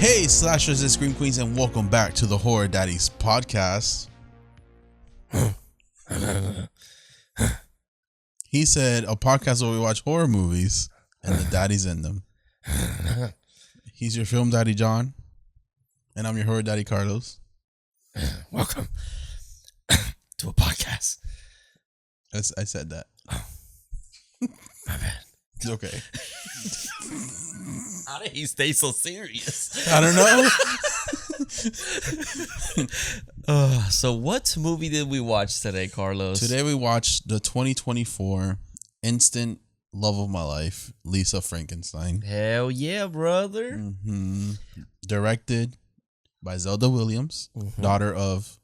Hey, slashers and scream queens, and welcome back to the Horror Daddies Podcast. He said a podcast where we watch horror movies and the daddies in them. He's your film daddy, John, and I'm your horror daddy, Carlos. Welcome to a podcast. I said that. Oh, my bad. It's okay. How did he stay so serious? I don't know. So what movie did we watch today, Carlos? Today we watched the 2024 instant love of my life, Lisa Frankenstein. Hell yeah, brother. Mm-hmm. Directed by Zelda Williams, daughter of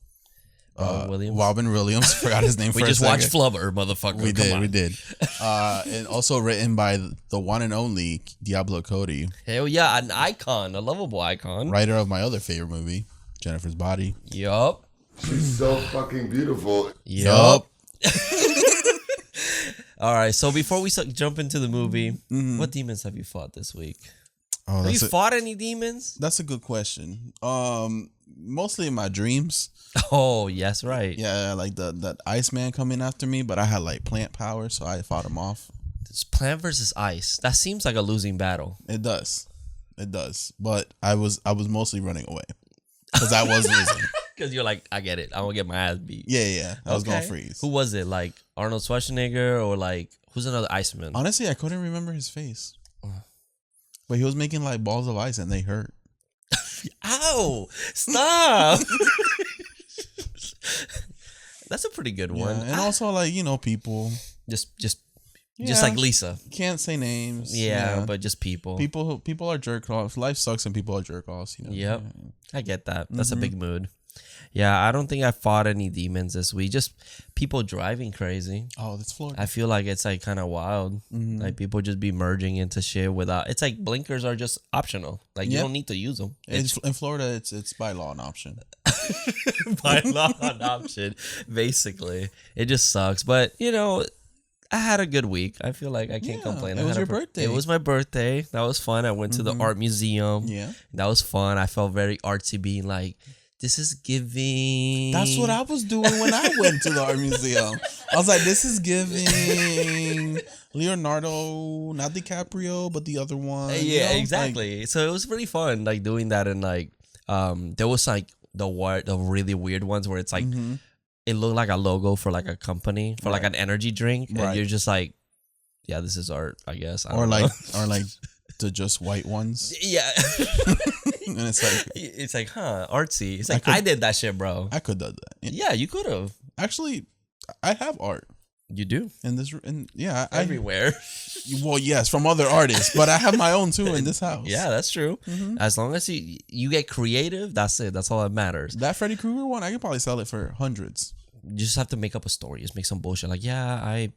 Robin Williams. Forgot his name. We just watched Flubber, motherfucker. We did. And also written by the one and only Diablo Cody. Hell yeah, an icon, a lovable icon. Writer of my other favorite movie, Jennifer's Body. Yup. She's so fucking beautiful. Yup. All right, so before we jump into the movie, what demons have you fought this week? Oh, have you fought any demons? That's a good question. Mostly in my dreams. Oh, yes, right. Yeah, like that Iceman coming after me, but I had like plant power, so I fought him off. It's plant versus ice. That seems like a losing battle. It does. But I was mostly running away because I was losing. Because you're like, I get it. I'm gonna get my ass beat. Yeah. I was gonna freeze. Who was it? Like Arnold Schwarzenegger or like who's another Iceman? Honestly, I couldn't remember his face. But he was making like balls of ice and they hurt. Ow! Stop. That's a pretty good one. And also like, people. Just like Lisa. Can't say names. Yeah, but just people. People are jerk offs. Life sucks and people are jerk offs. Yep. Yeah. I get that. That's a big mood. Yeah, I don't think I fought any demons this week. Just people driving crazy. Oh, that's Florida. I feel like it's like kind of wild. Like people just be merging into shit without. It's like blinkers are just optional. Like you don't need to use them. In Florida, it's by law an option. By law an option, basically. It just sucks, but I had a good week. I feel like I can't complain. It was your birthday. It was my birthday. That was fun. I went to the art museum. Yeah, that was fun. I felt very artsy, being like, this is giving. That's what I was doing when I went to the art museum. I was like, this is giving Leonardo, not DiCaprio, but the other one. Yeah, exactly. So it was really fun, like doing that, and like, there was like the really weird ones where it's like, it looked like a logo for like a company for like an energy drink, and you're just like, yeah, this is art, I guess. Or like the just white ones. Yeah. And it's like, artsy. It's like, I did that shit, bro. I could have done that. Yeah, you could have. Actually, I have art. You do? Everywhere. Well, yes, from other artists, but I have my own too in this house. Yeah, that's true. As long as you get creative, that's it. That's all that matters. That Freddy Krueger one, I could probably sell it for hundreds. You just have to make up a story. Just make some bullshit. Like, yeah, I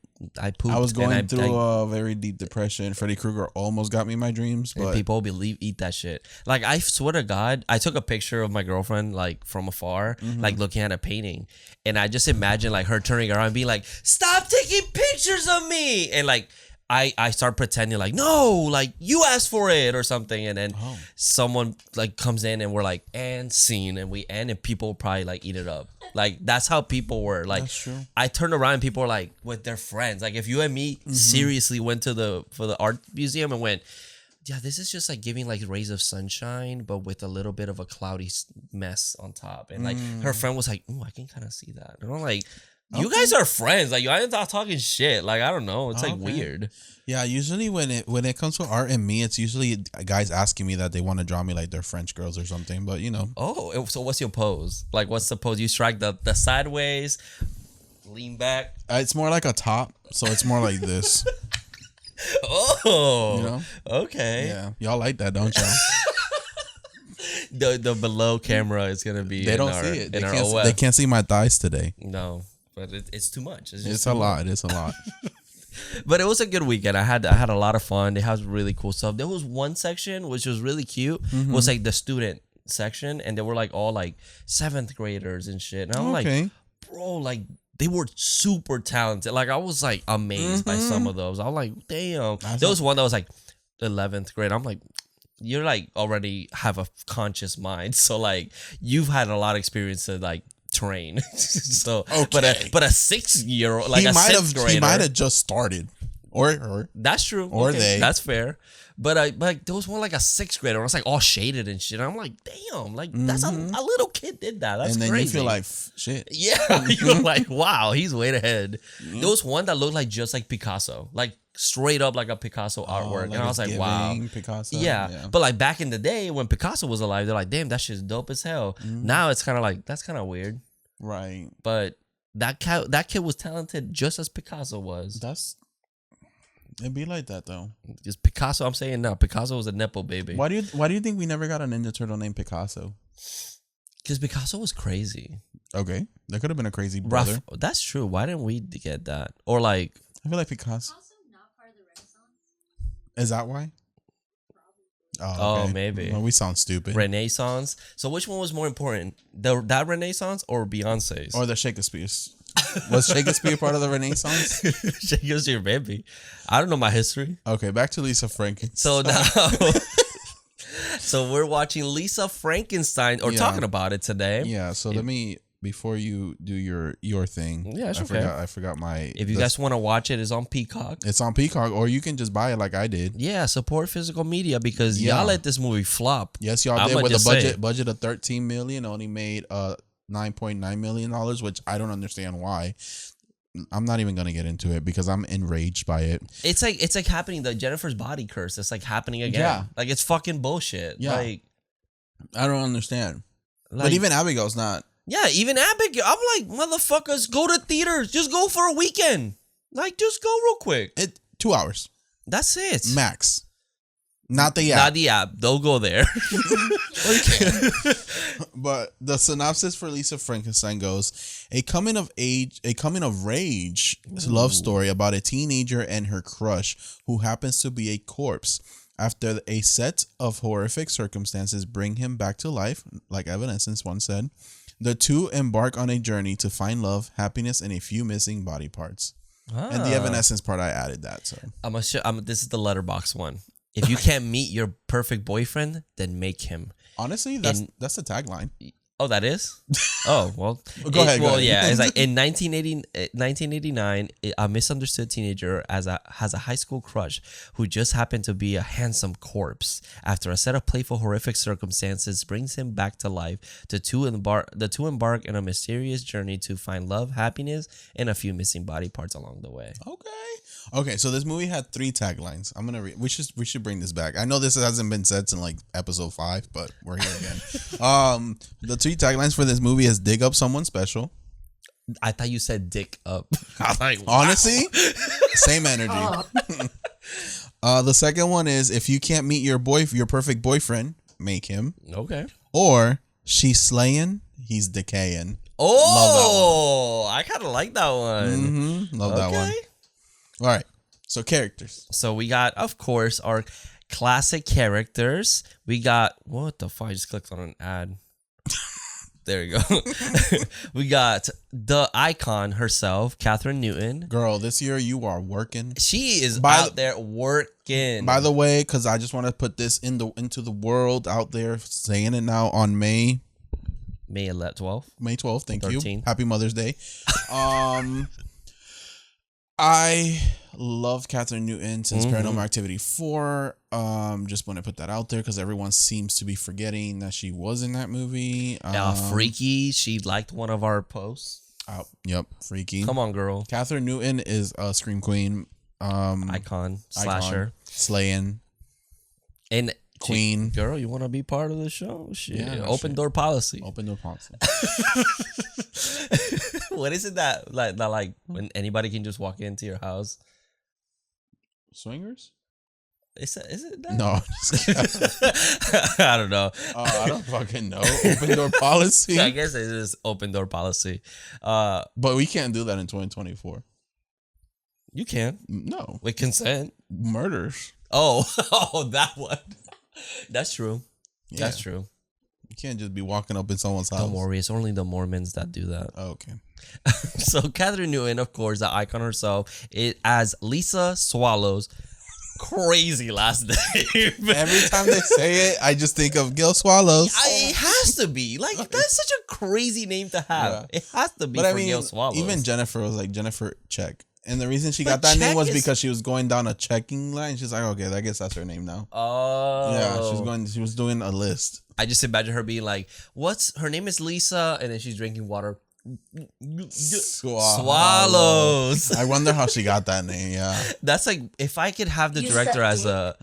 pooped. I was going through a very deep depression. Freddy Krueger almost got me in my dreams, but people eat that shit. Like, I swear to God, I took a picture of my girlfriend like from afar, like looking at a painting, and I just imagine like her turning around and being like, "Stop taking pictures of me!" And like, I start pretending like, no, like you asked for it or something, and then someone like comes in and we're like, and scene, and we end, and people probably like eat it up. Like that's how people were. Like that's true. I turned around and people were like with their friends. Like if you and me seriously went to for the art museum and went, yeah, this is just like giving like rays of sunshine, but with a little bit of a cloudy mess on top. And like her friend was like, "Ooh, I can kind of see that." And I'm like, you guys are friends. Like I ain't talking shit. Like I don't know. It's like weird. Yeah, usually when it comes to art and me, it's usually guys asking me that they want to draw me like they're French girls or something. But Oh, so what's your pose? Like what's the pose? You strike the sideways, lean back. It's more like a top, so it's more like this. Oh, okay. Yeah, y'all like that, don't y'all? The below camera is gonna be. They don't see it. They can't see my thighs today. No, but it's too much. It's a lot. It's a lot. But it was a good weekend. I had a lot of fun. They had really cool stuff. There was one section which was really cute. It was like the student section, and they were like all like 7th graders and shit. And I'm like, bro, like they were super talented. Like I was like amazed by some of those. I was like, damn. There was one that was like 11th grade. I'm like, you're like already have a conscious mind, so like you've had a lot of experience to like train. So, Okay. but a 6-year-old, like he a might sixth have grader, just started, or that's true, or okay, they. that's fair. But like there was one like a 6th grader, and it's like all shaded and shit. I'm like, damn, like that's a little kid did that. That's and then crazy. you feel like shit. Yeah, you're like, wow, he's way ahead. There was one that looked like just like Picasso, like straight up like a Picasso artwork, and I was like, wow, Picasso. yeah. But like back in the day when Picasso was alive, they're like, damn, that shit's dope as hell. Now it's kind of like that's kind of weird, Right. but that kid was talented just as Picasso was. It'd be like that though. Just Picasso, I'm saying now, Picasso was a nepo baby. Why do you think we never got a Ninja Turtle named Picasso? Because Picasso was crazy. Okay, that could have been a crazy brother. Rough. That's true. Why didn't we get that? Or like, I feel like Picasso. Also not part of the Renaissance. Is that why? Oh, maybe. Well, we sound stupid. Renaissance. So which one was more important? That Renaissance or Beyonce's? Or the Shakespeare's. Was Shakespeare part of the Renaissance? Shakespeare, baby. I don't know my history. Okay, back to Lisa Frankenstein. So now, so we're watching Lisa Frankenstein, or Yeah. talking about it today. Yeah, so let me, before you do your thing. Yeah, it's I okay. I forgot my. If you guys want to watch it, it's on Peacock. It's on Peacock, or you can just buy it like I did. Yeah, support physical media because Yeah. y'all let this movie flop. Yes, y'all I'ma did with just a say. budget of $13 million, only made $9.9 million, which I don't understand why. I'm not even gonna get into it because I'm enraged by it. It's like happening. The Jennifer's body curse. It's like happening again. Yeah. Like it's fucking bullshit. Yeah. Like I don't understand. Like, But even Abigail's not. yeah, even Abigail. I'm like, motherfuckers, go to theaters. Just go for a weekend. Like, just go real quick. 2 hours That's it. max. Not the app. Not the app. Don't go there. But the synopsis for Lisa Frankenstein goes: a coming of rage love story about a teenager and her crush who happens to be a corpse. After a set of horrific circumstances bring him back to life, like Evanescence once said, the two embark on a journey to find love, happiness, and a few missing body parts. And the Evanescence part, I added that. So This is the letterbox one. If you can't meet your perfect boyfriend, then make him. honestly, that's the tagline. Oh, that is? Oh, well. Go ahead. Yeah. It's like in 1989, a misunderstood teenager has a high school crush who just happened to be a handsome corpse. After a set of playful, horrific circumstances brings him back to life, the two embark on a mysterious journey to find love, happiness, and a few missing body parts along the way. Okay. So this movie had 3 taglines. I'm gonna read. We should bring this back. I know this hasn't been said since like episode 5, but we're here again. The 3 taglines for this movie is dig up someone special. I thought you said dick up. I was like, wow. Honestly, same energy. The second one is if you can't meet your perfect boyfriend, make him. Okay. Or she's slaying, he's decaying. Oh, I kind of like that one. Love that one. All right. So characters. So we got, of course, our classic characters. We got, what the fuck? I just clicked on an ad. There you go. We got the icon herself, Catherine Newton. Girl, this year you are working. She is out there working. By the way, because I just want to put this into the world out there, saying it now on May 12th. May 12th. Thank 13th. you. Happy Mother's Day. I love Catherine Newton since Paranormal Activity 4. Just want to put that out there because everyone seems to be forgetting that she was in that movie. Freaky. She liked one of our posts. Yep, Freaky. Come on, girl. Catherine Newton is a scream queen. Icon. Slasher. Slaying. And Queen. Girl, you want to be part of the show? Shit. Yeah, Open door policy. Open door policy. What is it that like when anybody can just walk into your house? Swingers? Is it that? No. I don't know. I don't fucking know. Open door policy. I guess it is open door policy. But we can't do that in 2024. You can No. with consent. Murders. Oh, that one. That's true. Yeah. That's true. You can't just be walking up in someone's house. Don't worry, it's only the Mormons that do that. Oh, okay. So Catherine Newton, of course, the icon herself, as Lisa Swallows, crazy last name. Every time they say it, I just think of Gil Swallows. It has to be. Like, that's such a crazy name to have. Yeah. It has to be But for Gil Swallows. even Jennifer was like Jennifer Check. And the reason she got But that name Check was is- because she was going down a checking line. She's like, okay, I guess that's her name now. Oh. Yeah, she was doing a list. I just imagine her being like, her name is Lisa, and then she's drinking water. Swallows. I wonder how she got that name, yeah. That's like, if I could have the You director said as a...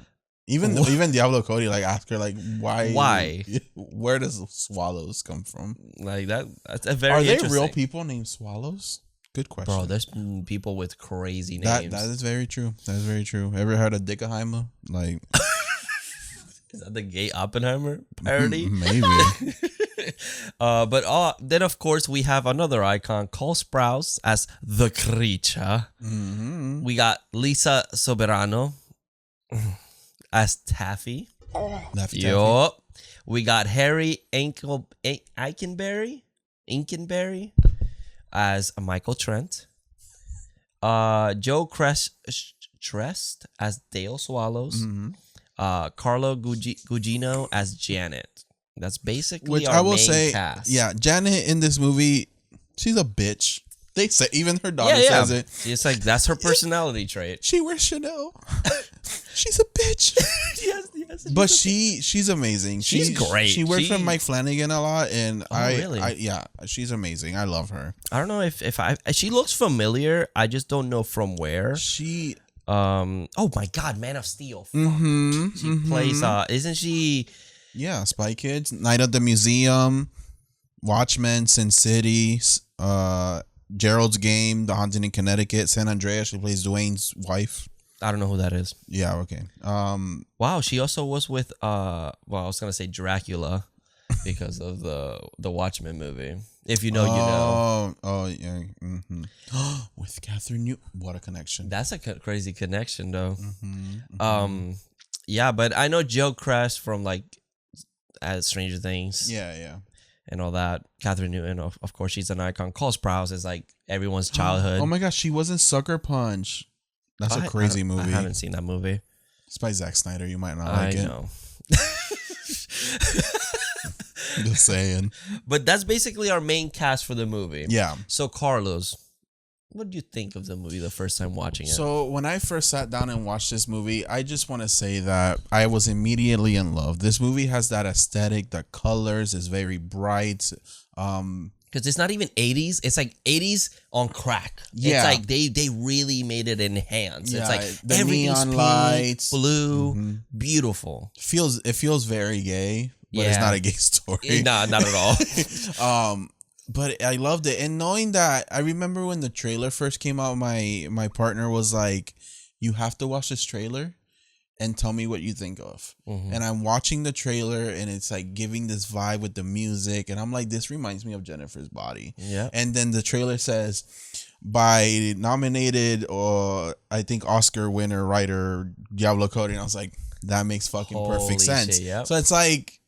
Even Diablo Cody, like, ask her, like, why? Why? Where does Swallows come from? Like, that's a very Are they interesting. real people named Swallows? Good question. Bro, there's people with crazy names. that is very true. That is very true. Ever heard of Dickheimer? Like, Is that the gay Oppenheimer parody? maybe. But then, of course, we have another icon, Cole Sprouse as the creature. Mm-hmm. We got Lisa Soberano as Taffy. Yup. We got Harry Eikenberry as Michael Trent. Joe Trest as Dale Swallows. Mm-hmm. Carlo Gugino as Janet. That's basically Which our I will main say, cast. yeah, Janet in this movie, she's a bitch. They say, even her daughter says it. It's like, that's her personality trait. She wears Chanel. She's a bitch. yes. But she's amazing. She's great. She works with Mike Flanagan a lot, and really? yeah, she's amazing. I love her. I don't know if she looks familiar. I just don't know from where. She Oh my God, Man of Steel. Fuck. mm-hmm, She plays. Isn't she? yeah, Spy Kids, Night at the Museum, Watchmen, Sin City, Gerald's Game, The Haunting in Connecticut, San Andreas. She plays Dwayne's wife. I don't know who that is. Yeah, okay. Wow, she also was with I was gonna say Dracula because of the Watchmen movie. If you know, you know. Oh, yeah. Mm-hmm. With Catherine Newton. What a connection. That's a crazy connection, though. Mm-hmm. Yeah, but I know Joe Crest from like Stranger Things. Yeah. And all that. Catherine Newton, of course, she's an icon. Cole Sprouse is like everyone's childhood. Oh my gosh, she was in Sucker Punch. That's a crazy movie. I haven't seen that movie. It's by Zack Snyder. You might not like it. I know. Just saying. But that's basically our main cast for the movie. Yeah. So, Carlos, what do you think of the movie the first time watching it? So when I first sat down and watched this movie, I just want to say that I was immediately in love. This movie has that aesthetic, the colors is very bright. Because it's not even 80s. It's like 80s on crack. Yeah. It's like they really made it enhanced. Yeah, It's like the everything's neon pink, lights. blue, Mm-hmm. beautiful. It feels very gay, but it's Yeah. not a gay story. Nah, not at all. But I loved it. And knowing that, I remember when the trailer first came out, my partner was like, you have to watch this trailer and tell me what you think of. Mm-hmm. And I'm watching the trailer and it's like giving this vibe with the music. And I'm like, this reminds me of Jennifer's Body. Yeah. And then the trailer says, by nominated or I think Oscar winner writer Diablo Cody. And I was like, that makes fucking Holy perfect sense. shit, yep. So it's like,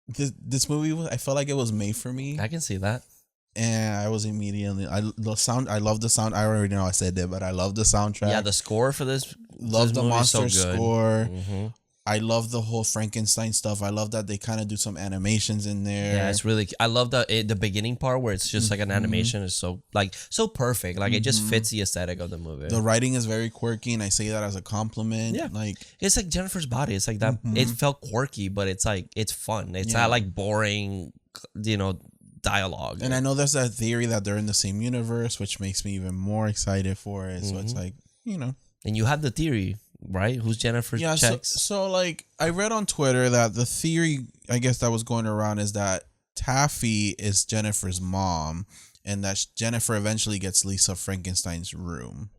this movie, I felt like it was made for me. I can see that. And I was immediately I love the sound. I already know I said that, but I love the soundtrack. Yeah, the score for this. love the movie is monster so good. score. Mm-hmm. I love the whole Frankenstein stuff. I love that they kind of do some animations in there. Yeah, it's really. I love the beginning part where it's just like an animation. It's so perfect. Like it just fits the aesthetic of the movie. The writing is very quirky, and I say that as a compliment. Yeah. Like It's like Jennifer's Body. It's like that. It felt quirky, but it's like it's fun. It's not like boring, dialogue. and I know there's that theory that they're in the same universe, which makes me even more excited for it. So it's like, And you have the theory, right? Who's Jennifer Checks? So like I read on Twitter that the theory, I guess that was going around, is that Taffy is Jennifer's mom, and that Jennifer eventually gets Lisa Frankenstein's room,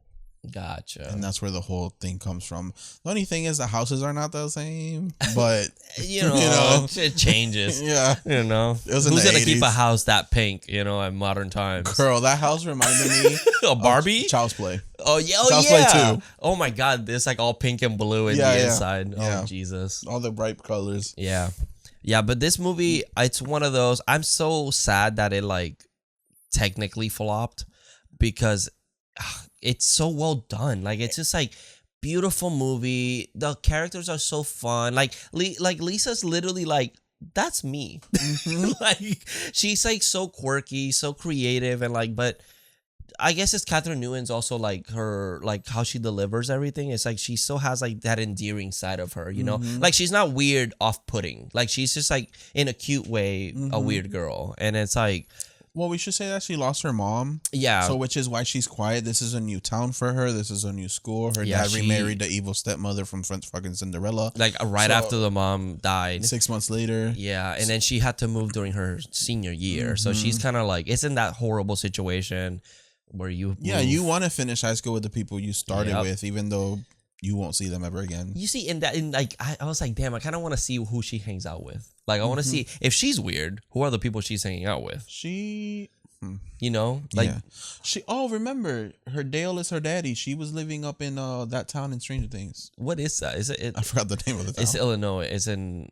Gotcha. and that's where the whole thing comes from. The only thing is the houses are not the same, but it changes. yeah, It was in who's the gonna keep a 80s. house that pink? In modern times. Girl, that house reminded me A Barbie? of Child's Play. Oh yeah, Child's Play yeah. 2. Oh my God, it's like all pink and blue in Yeah, the yeah. inside. Yeah. Oh Jesus. All the bright colors. Yeah. Yeah, but this movie, it's one of those. I'm so sad that it like technically flopped because it's so well done. Like it's just like beautiful movie. The characters are so fun. Like Lisa's literally like, that's me. Like she's like so quirky, so creative, and like, but I guess it's Catherine Newton's also like her, like how she delivers everything. It's like she still has like that endearing side of her, you know? Like she's not weird, off-putting. Like she's just like in a cute way, a weird girl. And it's like, well, we should say that she lost her mom. Yeah. So which is why she's quiet. This is a new town for her. This is a new school. Her Yeah, dad remarried the evil stepmother from fucking Cinderella. like right So, after the mom died. 6 months later. Yeah, and then she had to move during her senior year. So she's kind of like, it's in that horrible situation where you You want to finish high school with the people you started Yep. with, even though you won't see them ever again. You see, I was like, damn, I kind of want to see who she hangs out with. Like, I want to see if she's weird, who are the people she's hanging out with? She, You know, like remember, her Dale is her daddy. She was living up in that town in Stranger Things. what is that? Is it? I forgot the name of the town. It's Illinois. It's in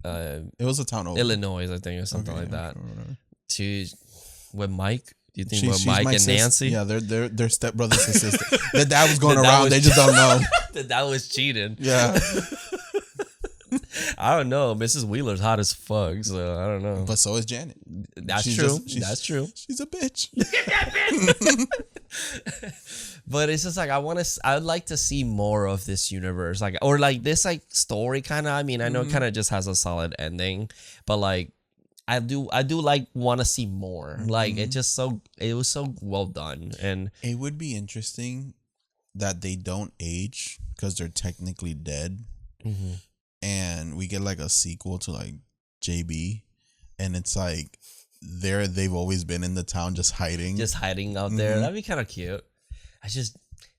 It was a town over. Illinois, I think, or something like that. Whatever. She's with Mike. Do you think She's with Mike my and Nancy? Yeah, they're stepbrothers and sisters. The dad was going The dad around. was- They just don't know. That was cheating. Yeah, I don't know. Mrs. Wheeler's hot as fuck, so I don't know. but so is Janet. That's she's true. just- That's true. She's a bitch. But it's just like I'd like to see more of this universe, like, or like this like story kind of. I mean, I know it kind of just has a solid ending, but like I do like want to see more. Like it was so well done, and It would be interesting that they don't age because they're technically dead, and we get like a sequel to like JB, and it's like they've always been in the town just hiding. out there. That'd be kind of cute.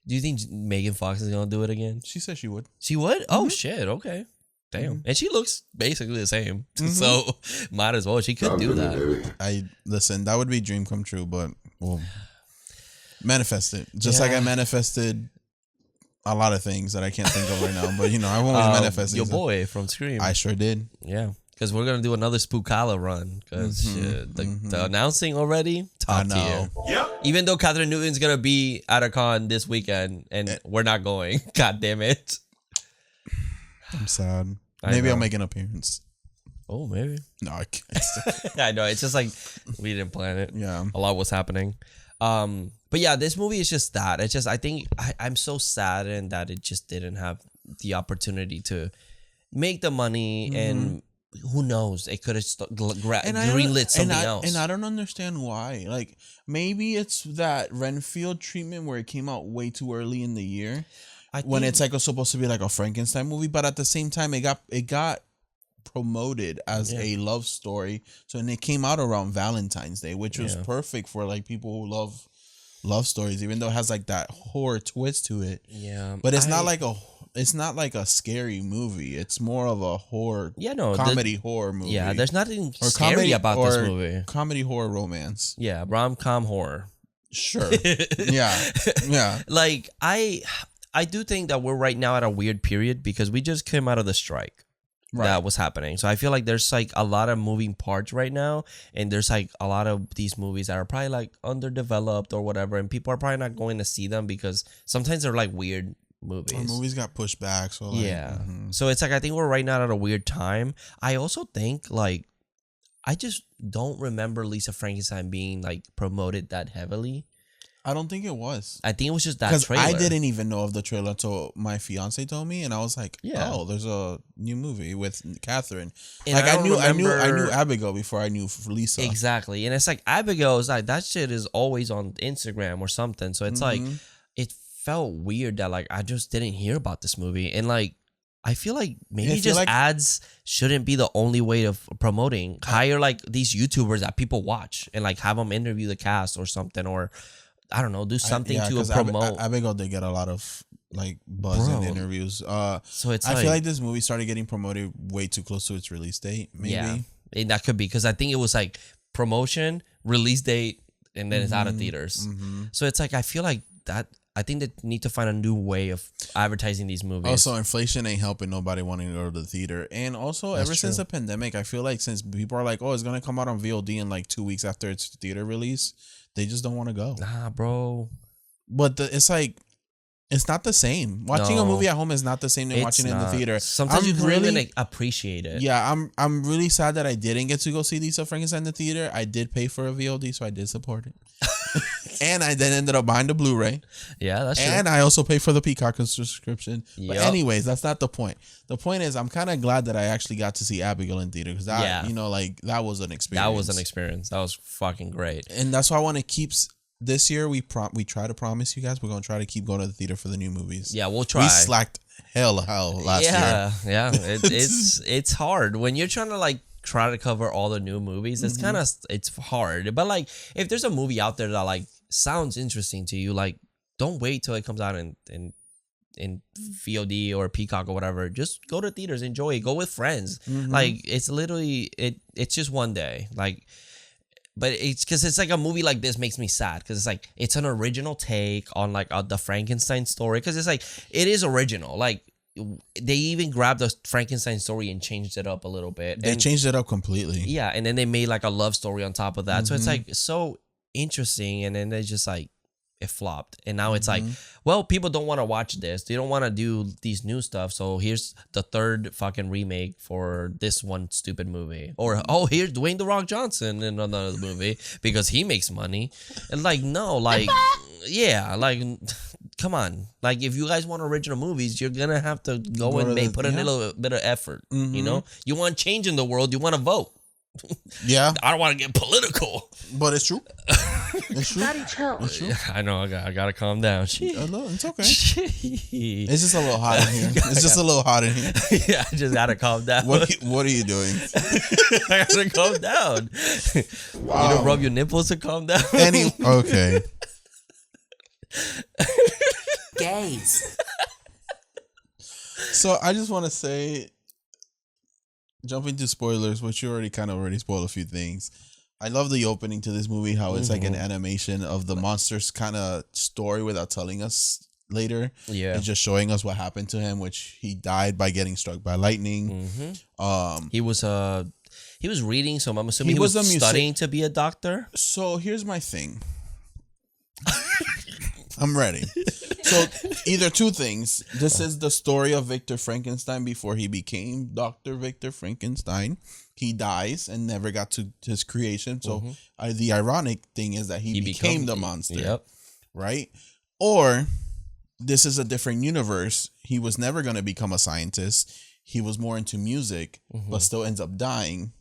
Do you think Megan Fox is gonna do it again? She said she would. She would? Oh shit, okay. Damn. And she looks basically the same. So might as well. She could do that. Listen, that would be dream come true, but well, manifest it. Just like I manifested a lot of things that I can't think of right now. But I've always manifested. Your boy from Scream. I sure did. Yeah. Because we're gonna do another Spookala run. Because the announcing already, top tier. Yep. Even though Catherine Newton's gonna be at a con this weekend and we're not going. God damn it. I'm sad. I Maybe I'll know. make an appearance. Oh, maybe. No, I can't. I know. It's just like we didn't plan it. Yeah. A lot was happening. But yeah, this movie is just that. It's just I think I'm so saddened that it just didn't have the opportunity to make the money, and who knows, it could have greenlit something else. And I don't understand why. Like maybe it's that Renfield treatment where it came out way too early in the year. When it's like supposed to be like a Frankenstein movie, but at the same time it got promoted as a love story. So and it came out around Valentine's Day, which was perfect for like people who love love stories, even though it has like that horror twist to it. Yeah. But it's not like a scary movie. It's more of a horror comedy horror movie. Yeah, there's nothing scary about this movie. Comedy horror romance. Yeah, rom-com horror. Sure. Yeah. Like I do think that we're right now at a weird period because we just came out of the strike that was happening. So I feel like there's like a lot of moving parts right now, and there's like a lot of these movies that are probably like underdeveloped or whatever, and people are probably not going to see them because sometimes they're like weird movies. Or movies got pushed back. So like, So it's like I think we're right now at a weird time. I also think like I just don't remember Lisa Frankenstein being like promoted that heavily. I don't think it was. I think it was just that Because trailer. I didn't even know of the trailer until my fiance told me, and I was like, "Oh, there's a new movie with Catherine." And like I knew remember- Abigail before I knew Lisa. Exactly, and it's like Abigail is like that shit is always on Instagram or something. So it's like it felt weird that like I just didn't hear about this movie, and like I feel like maybe just like ads shouldn't be the only way of promoting. Hire like these YouTubers that people watch and like have them interview the cast or something, or I don't know, do something to 'cause promote. Abigail did get a lot of like buzz in interviews. So it's I feel like this movie started getting promoted way too close to its release date. Maybe. Yeah, and that could be because I think it was like promotion, release date, and then it's out of theaters. So it's like I feel like that. I think they need to find a new way of advertising these movies. Also, inflation ain't helping nobody wanting to go to the theater. And also, ever since the pandemic, I feel like since people are like, oh, it's going to come out on VOD in like 2 weeks after its theater release, they just don't want to go. Nah, bro. But it's like, It's not the same. Watching a No. movie at home is not the same than watching it in the theater. Sometimes you can really appreciate it. Yeah, I'm really sad that I didn't get to go see Lisa Frankenstein in the theater. I did pay for a VOD, so I did support it. And I then ended up buying the Blu-ray. Yeah, that's true. And I also paid for the Peacock subscription. But Yep. anyways, that's not the point. The point is I'm kind of glad that I actually got to see Abigail in theater because that, like that was an experience. That was an experience. That was fucking great. And that's why I want to keep. This year we try to promise you guys we're gonna try to keep going to the theater for the new movies. Yeah, we'll try. We slacked hell last year. Yeah. It's hard when you're trying to like try to cover all the new movies. It's kind of it's hard. But like if there's a movie out there that like sounds interesting to you, like don't wait till it comes out in VOD or Peacock or whatever. Just go to theaters, enjoy it, go with friends. Like it's literally it's just one day. Like. But it's because it's like a movie like this makes me sad because it's like it's an original take on like the Frankenstein story because it's like it is original. Like they even grabbed the Frankenstein story and changed it up a little bit. They changed it up completely. Yeah, and then they made like a love story on top of that. So it's like so interesting, and then they just like it flopped, and now it's like, well, people don't want to watch this. They don't want to do these new stuff. So here's the third fucking remake for this one stupid movie. Or here's Dwayne The Rock Johnson in another movie because he makes money. And like no, like yeah, like come on. Like if you guys want original movies, you're gonna have to go and put a little bit of effort. You know, you want change in the world, you want to vote. Yeah, I don't want to get political, but it's true. It's true. Daddy, chill. It's true. I know. I gotta calm down. No, it's okay. It's It's just a little hot in here. It's just a little hot in here. yeah, I just gotta calm down. What are you doing? I gotta calm down. Wow. You don't rub your nipples to calm down. Okay. Gays. So I just want to say, jumping to spoilers, which you already spoiled a few things. I love the opening to this movie, how it's like an animation of the monster's kind of story without telling us later. Yeah. And just showing us what happened to him, which he died by getting struck by lightning. He was reading, so I'm assuming he was studying to be a doctor. So here's my thing. I'm ready. So either two things. This is the story of Victor Frankenstein before he became Dr. Victor Frankenstein. He dies and never got to his creation. So the ironic thing is that he became the monster. Yep. Right? Or this is a different universe. He was never going to become a scientist. He was more into music, but still ends up dying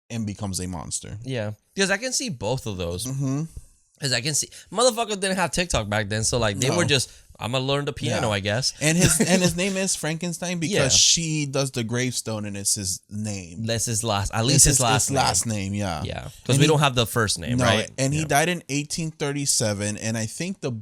and becomes a monster. Yeah. Because I can see both of those. Because I can see motherfuckers didn't have TikTok back then, so like they were just I'm gonna learn the piano, I guess. And his name is Frankenstein because she does the gravestone and it's his name. That's his last, at least his last name. Yeah. Yeah, because we don't have the first name, right? And he died in 1837, and I think the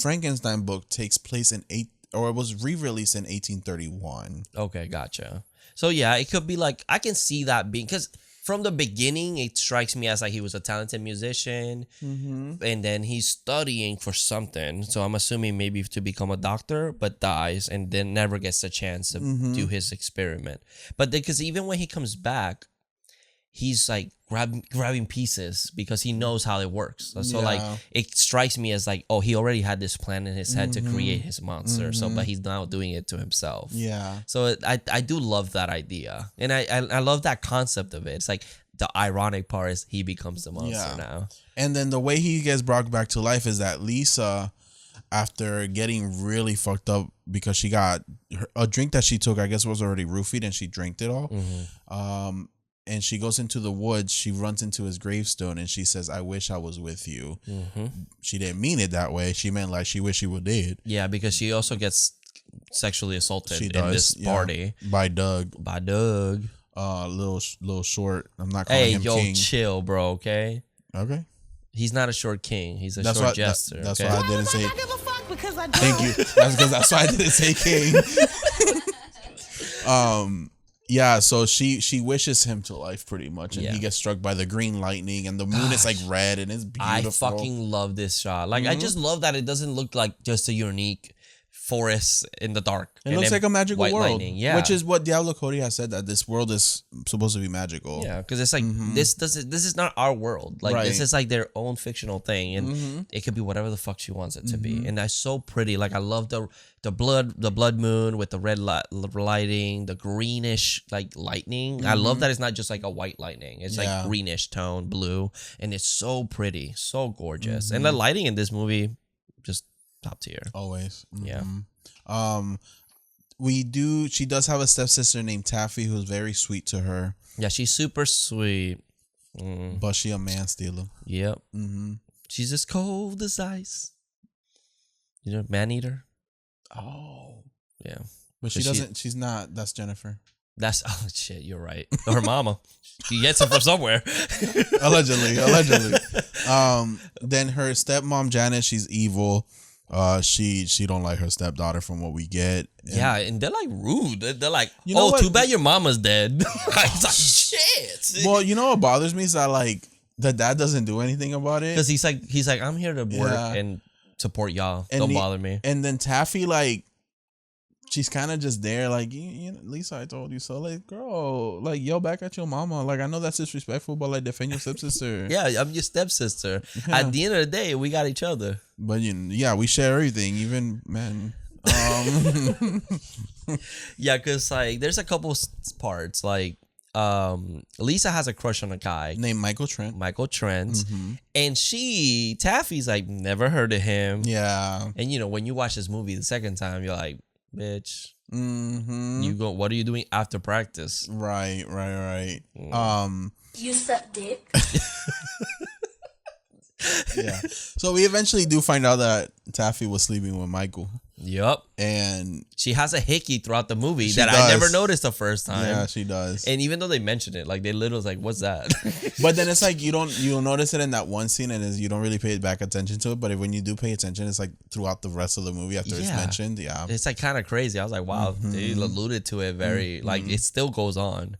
Frankenstein book takes place it was re-released in 1831. Okay, gotcha. So yeah, it could be like I can see that being because. From the beginning, it strikes me as like he was a talented musician, and then he's studying for something. So I'm assuming maybe to become a doctor, but dies and then never gets a chance to do his experiment. But because even when he comes back, he's like grabbing pieces because he knows how it works. So like it strikes me as like, oh, he already had this plan in his head to create his monster. So but he's now doing it to himself. Yeah. So I do love that idea. And I love that concept of it. It's like the ironic part is he becomes the monster now. And then the way he gets brought back to life is that Lisa, after getting really fucked up because she got a drink that she took, I guess was already roofied and she drank it all. And she goes into the woods. She runs into his gravestone and she says, "I wish I was with you." She didn't mean it that way. She meant like she wished she was dead. Yeah, because she also gets sexually assaulted in this party by Doug. Little short. I'm not calling him king. Chill, bro. Okay. Okay. He's not a short king. He's a short jester. That's okay? why I didn't say. I give a fuck because I do. Thank you. That's why I didn't say king. Yeah, so she wishes him to life pretty much, and he gets struck by the green lightning, and the moon is like red, and it's beautiful. I fucking love this shot. Like I just love that it doesn't look like just a unique forests in the dark. It looks then like a magical white world. lightning. Yeah. Which is what Diablo Cody has said, that this world is supposed to be magical. Yeah, because it's like this is not our world. Like this Right. is like their own fictional thing, and it could be whatever the fuck she wants it to be. And that's so pretty. Like I love the blood moon with the red lighting, the greenish like lightning. I love that it's not just like a white lightning. It's like greenish tone, blue, and it's so pretty, so gorgeous. And the lighting in this movie, just top tier. Always. Yeah. She does have a stepsister named Taffy who's very sweet to her. Yeah, she's super sweet. But she a man stealer. Yep. She's as cold as ice. You know, man eater. Oh. Yeah. But she's not, that's Jennifer. That's oh shit, you're right. Her mama. She gets it from somewhere. Allegedly. Then her stepmom Janet, she's evil. She don't like her stepdaughter from what we get. And they're like rude. They're like, You know what? too bad your mama's dead. It's like shit. Well, you know what bothers me is that like the dad doesn't do anything about it. Because he's like, I'm here to work and support y'all. Don't bother me. And then Taffy, like, she's kind of just there, like, you know, Lisa, I told you so. Like, girl, like, yell back at your mama. Like, I know that's disrespectful, but like, defend your stepsister. Yeah, I'm your stepsister. Yeah. At the end of the day, we got each other. But we share everything, even men. Yeah, because like there's a couple parts like Lisa has a crush on a guy Named Michael Trent. and Taffy's like never heard of him. Yeah. And you know, when you watch this movie the second time, you're like, bitch, what are you doing after practice? Right. You suck dick. Yeah. So we eventually do find out that Taffy was sleeping with Michael. Yep. And she has a hickey throughout the movie She that does. I never noticed the first time. yeah, she does. And even though they mentioned it, like they literally was like, what's that? But then it's like you'll notice it in that one scene, and you don't really pay back attention to it. But when you do pay attention, it's like throughout the rest of the movie after it's mentioned. Yeah, It's like kind of crazy. I was like, wow, they alluded to it very like it still goes on,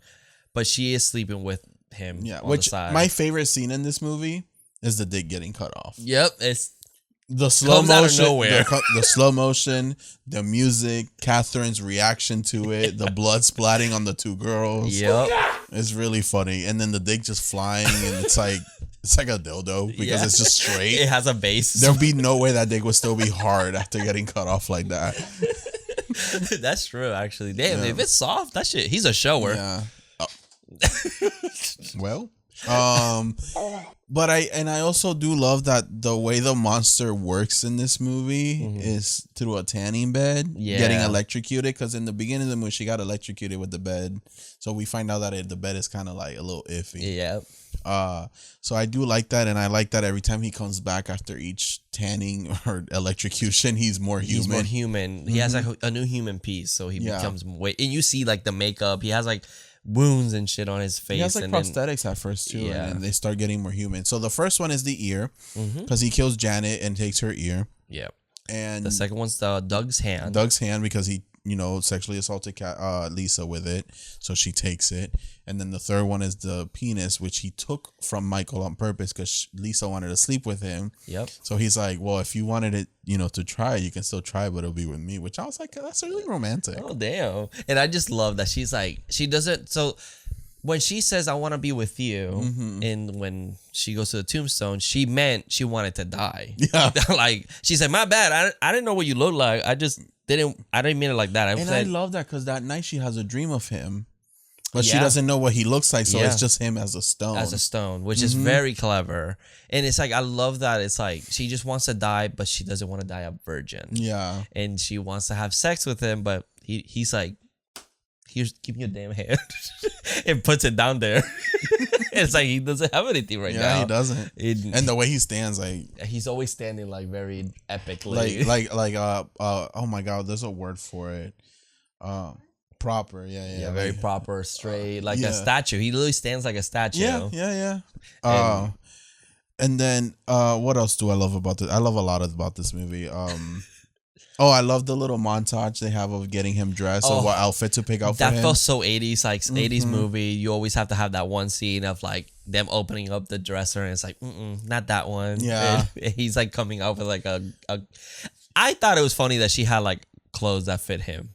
but she is sleeping with him. yeah. on Which the side. my favorite scene in this movie is the dick getting cut off. Yep, it's The slow Comes out of motion, nowhere. the slow motion, the music, Catherine's reaction to it, the blood splatting on the two girls. yep. It's really funny. And then the dick just flying, and it's like a dildo because Yeah. it's just straight. It has a base. There'll be no way that dick would still be hard after getting cut off like that. That's true, actually. Damn, Yeah. if it's soft, that shit. He's a shower. Yeah. Well, but I also do love that the way the monster works in this movie is through a tanning bed, Yeah. getting electrocuted. Because in the beginning of the movie, she got electrocuted with the bed, so we find out that the bed is kind of like a little iffy. Yep. So I do like that, and I like that every time he comes back after each tanning or electrocution, he's more human. He's more human. He has like a new human piece, so he becomes way. And you see like the makeup. He has like wounds and shit on his face. He has like and then- prosthetics at first too, Yeah. and then they start getting more human. So the first one is the ear, Mm-hmm. because he kills Janet and takes her ear, yeah. and The second one's Doug's hand. Doug's hand, because he sexually assaulted Lisa with it, so she takes it. And then the third one is the penis, which he took from Michael on purpose because Lisa wanted to sleep with him. Yep. So he's like, well, if you wanted it, to try, you can still try, but it'll be with me. Which I was like, that's really romantic. Oh damn! And I just love that she's like, she doesn't. So when she says I want to be with you, and when she goes to the tombstone, she meant she wanted to die. Yeah. Like she said, my bad. I didn't know what you looked like. I didn't mean it like that. I love that because that night she has a dream of him, but she Yeah. doesn't know what he looks like, so Yeah. it's just him as a stone. as a stone, which is very clever. And it's like I love that. It's like she just wants to die, but she doesn't want to die a virgin. Yeah. And she wants to have sex with him, but he's like, here's give me your damn hand, and puts it down there. It's like he doesn't have anything right now. Yeah, he doesn't. And the way he stands, like He's always standing like very epically. oh my god, there's a word for it. Proper. Yeah. very like- proper, straight, like Yeah. a statue. He literally stands like a statue. Yeah. And then what else do I love about this? I love a lot about this movie. I love the little montage they have of getting him dressed or what outfit to pick out for That him. felt so 80s, like 80s movie. You always have to have that one scene of like them opening up the dresser, and it's like, not that one. Yeah. And he's like coming out with like a. I thought it was funny that she had like clothes that fit him.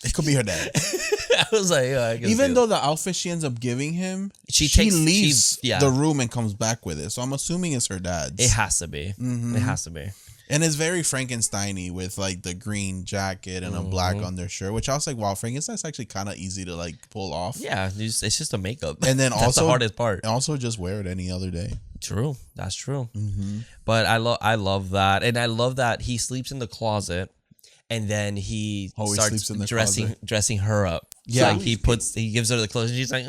It could be her dad. I was like, yeah, I can Even see though it. the outfit she ends up giving him, She leaves yeah. the room and comes back with it. So I'm assuming it's her dad's. It has to be. Mm-hmm. It has to be. And it's very Frankenstein-y with like the green jacket and a black undershirt, which I was like, wow, Frankenstein's actually kind of easy to like pull off. Yeah, it's just a makeup. And then that's also the hardest part. Also, just wear it any other day. True, that's true. Mm-hmm. But I love that, and I love that he sleeps in the closet, and then he starts sleeps in the dressing her up. Yeah, So, like he gives her the clothes, and she's like,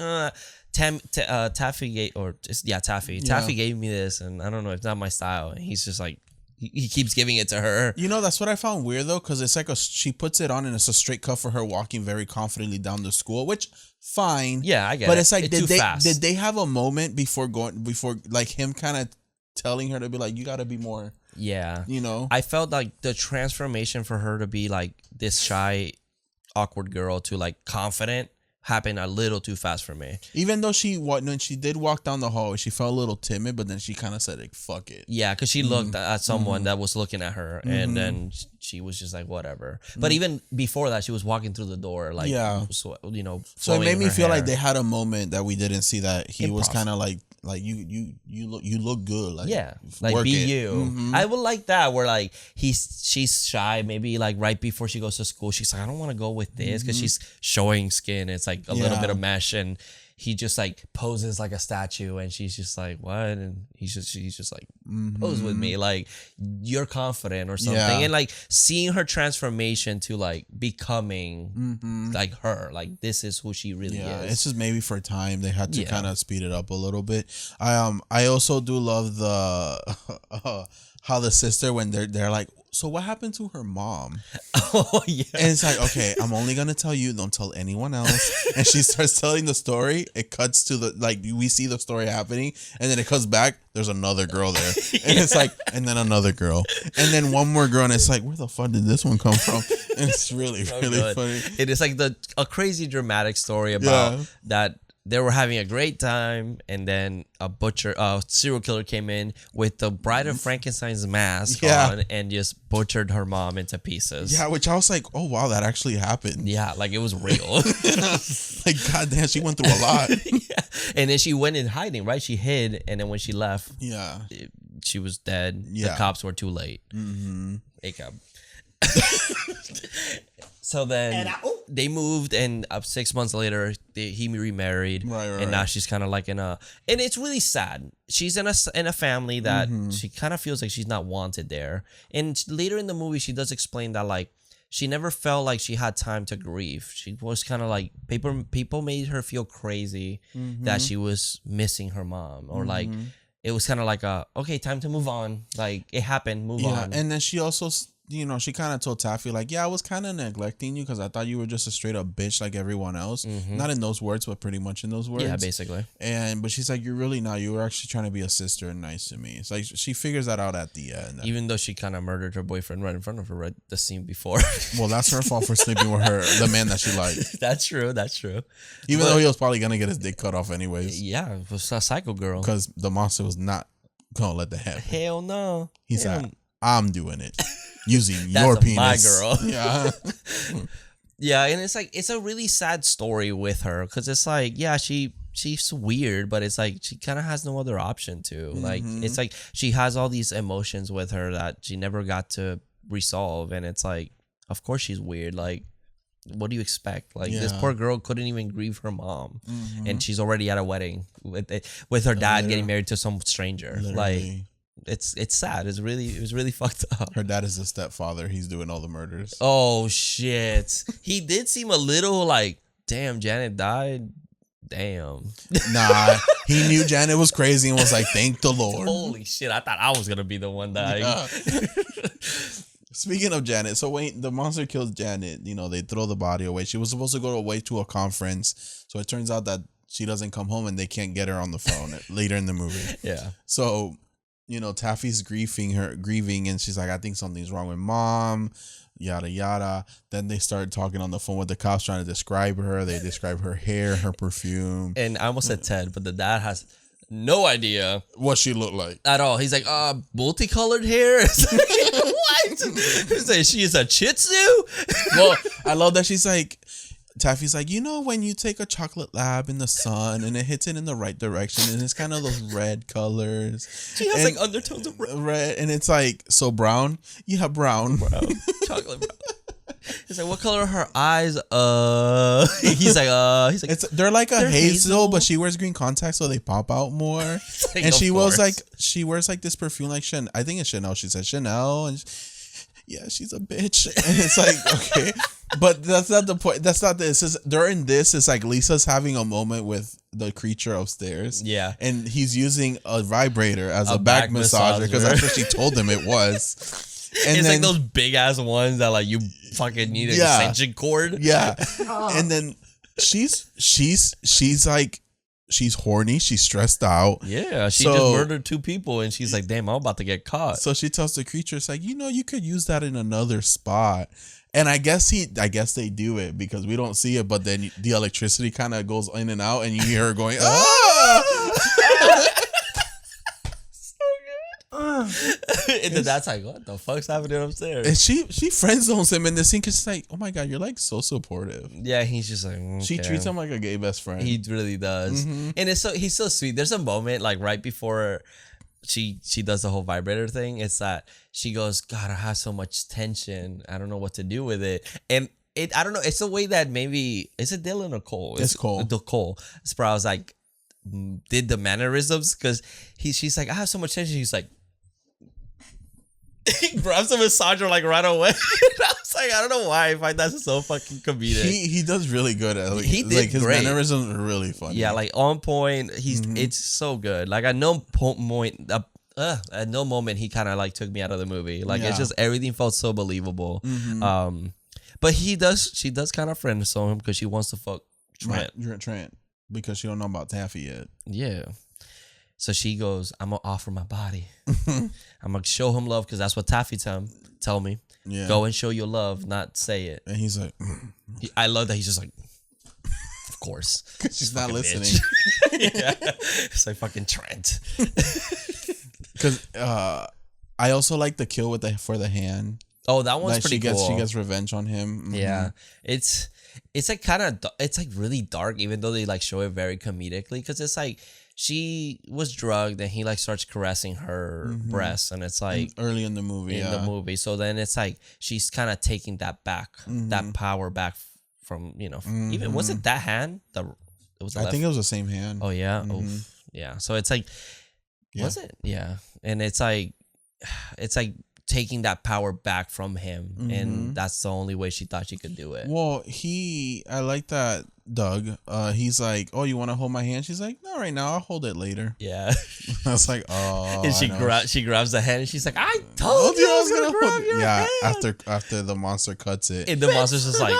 Taffy gave, Taffy. Yeah. Taffy gave me this, and I don't know, it's not my style. And he's just like, he keeps giving it to her. You know, that's what I found weird though, because it's like she puts it on and it's a straight cut for her walking very confidently down to school, which fine. Yeah, I get it. But it's like, It's too fast. did they have a moment before like him kind of telling her to be like, you got to be more, Yeah. you know? I felt like the transformation for her to be like this shy, awkward girl to like confident happened a little too fast for me. Even though when she did walk down the hallway, she felt a little timid, but then she kind of said, like, fuck it. Yeah, because she looked at someone that was looking at her, and then she was just like, whatever. But even before that, she was walking through the door, like, So it flowing made me her feel like hair. they had a moment that we didn't see, that he was Improv. kind of like you look good. Like, Yeah, like work be it. you. Mhm. I would like that where like she's shy. Maybe like right before she goes to school, she's like, I don't want to go with this because she's showing skin. It's like a little bit of mesh, and he just like poses like a statue, and she's just like, what? And she's just like, pose with me, like you're confident or something. Yeah. And like seeing her transformation to like becoming like her, like this is who she really is. It's just maybe for time they had to Yeah. kind of speed it up a little bit. I also do love the how the sister, when they're like, so what happened to her mom? Oh yeah. And it's like, okay, I'm only gonna tell you, don't tell anyone else. And she starts telling the story. It cuts to the, like, we see the story happening, and then it comes back, there's another girl there. And it's like, and then another girl. And then one more girl, and it's like, where the fuck did this one come from? And it's really, really good. funny. It is like a crazy dramatic story about Yeah. that they were having a great time, and then a serial killer came in with the Bride of Frankenstein's mask on and just butchered her mom into pieces. Yeah, which I was like, oh wow, that actually happened. Yeah, like it was real. Like, goddamn, she went through a lot. Yeah. And then she went in hiding, right? She hid, and then when she left, Yeah. she was dead. Yeah. The cops were too late. Mm-hmm. ACAB. So then they moved, and 6 months later, he remarried. Right. And now she's kind of like and it's really sad. She's in a family that she kind of feels like she's not wanted there. And later in the movie, she does explain that like she never felt like she had time to grieve. She was kind of like people made her feel crazy that she was missing her mom, or like it was kind of like okay, time to move on. Like it happened, move on. And then she also, she kind of told Taffy, like, yeah, I was kind of neglecting you because I thought you were just a straight up bitch like everyone else. Not in those words, but pretty much in those words. Yeah, basically. But she's like, you're really not. You were actually trying to be a sister and nice to me. It's like she figures that out at the end. Even though she kind of murdered her boyfriend right in front of her, right the scene before. Well, that's her fault for sleeping with the man that she liked. That's true. That's true. Even though he was probably gonna get his dick cut off anyways, Yeah, it was a psycho girl. because the monster was not gonna let that happen. Hell no. He said, I'm doing it using That's your penis. my girl. Yeah. Yeah, and it's like it's a really sad story with her because it's like, yeah, she's weird, but it's like she kind of has no other option to. Like it's like she has all these emotions with her that she never got to resolve, and it's like, of course she's weird. Like, what do you expect? Like this poor girl couldn't even grieve her mom, and she's already at a wedding with her dad getting married to some stranger. Like Literally. it's sad. It was really fucked up. Her dad is the stepfather. He's doing all the murders. Oh shit. He did seem a little like, damn, Janet died. Damn. Nah, he knew Janet was crazy and was like, thank the Lord. Holy shit. I thought I was gonna be the one dying. Yeah. Speaking of Janet, so when the monster kills Janet, they throw the body away. She was supposed to go away to a conference. So it turns out that she doesn't come home and they can't get her on the phone later in the movie. Yeah. So, Taffy's grieving, and she's like, I think something's wrong with mom, yada, yada. Then they start talking on the phone with the cops trying to describe her. They describe her hair, her perfume. And I almost said Ted, but the dad has no idea what she looked like at all. He's like, multicolored hair. It's like, what? He's like, she is a Shih Tzu. Well, I love that she's like, Taffy's like, when you take a chocolate lab in the sun and it hits it in the right direction and it's kind of those red colors. She has like undertones of red, and it's like, so brown. Yeah, brown. Chocolate brown. He's like, what color are her eyes? He's like, They're like they're hazel, but she wears green contacts so they pop out more. like, and she course. wears like this perfume like Chanel. I think it's Chanel. She said Chanel, and yeah, she's a bitch. And it's like, okay, but that's not the point. That's not this. During this, it's like Lisa's having a moment with the creature upstairs. Yeah, and he's using a vibrator as a back massager because that's what she told him it was. And it's then, like those big ass ones that like you fucking need an extension cord. Yeah. And then she's like, she's horny. She's stressed out. Yeah. She just murdered 2 people and she's like, damn, I'm about to get caught. So she tells the creature, it's like, you could use that in another spot. And I guess they do it because we don't see it, but then the electricity kind of goes in and out and you hear her going, ah! And then that's like, what the fuck's happening upstairs? And she friend zones him in this scene because she's like, oh my God, you're like so supportive. Yeah, he's just like, okay. She treats him like a gay best friend. He really does. Mm-hmm. And he's so sweet. There's a moment like right before she does the whole vibrator thing. It's that she goes, God, I have so much tension. I don't know what to do with it. And I don't know. It's a way that maybe, is it Dylan or Cole? It's Cole. The Cole. Sprouse like did the mannerisms because she's like, I have so much tension. He's like, he grabs a massager like right away. I was like, I don't know why I find that so fucking comedic. He does really good at it. He did like his great. mannerisms are really funny. Yeah, like on point. It's so good. Like at no point, at no moment he kind of like took me out of the movie. Like it's just everything felt so believable. Mm-hmm. But she does kind of friend zone him because she wants to fuck Trent. Trent, because she don't know about Taffy yet. Yeah. So she goes, I'm gonna offer my body. I'm gonna show him love because that's what Taffy tell me. Yeah. Go and show your love, not say it. And he's like, I love that he's just like, of course. She's not listening. Yeah. It's like fucking Trent. Because I also like the kill for the hand. Oh, that one's like pretty cool. She gets revenge on him. Mm-hmm. Yeah, it's like kind of it's like really dark, even though they like show it very comedically because it's like she was drugged and he like starts caressing her breasts and it's like early in the movie. So then it's like she's kind of taking that back, that power back from even was it that hand? It was. I think it was the same hand. Oh yeah, Oof. Yeah. So it's like, was it? Yeah, and it's like taking that power back from him, and that's the only way she thought she could do it. Well, I like that Doug. He's like, oh, you want to hold my hand? She's like, no, right now. I'll hold it later. Yeah. I was like, oh. And she grabs the hand and she's like, I told you I was gonna grab your hand. After the monster cuts it. And the monster's just like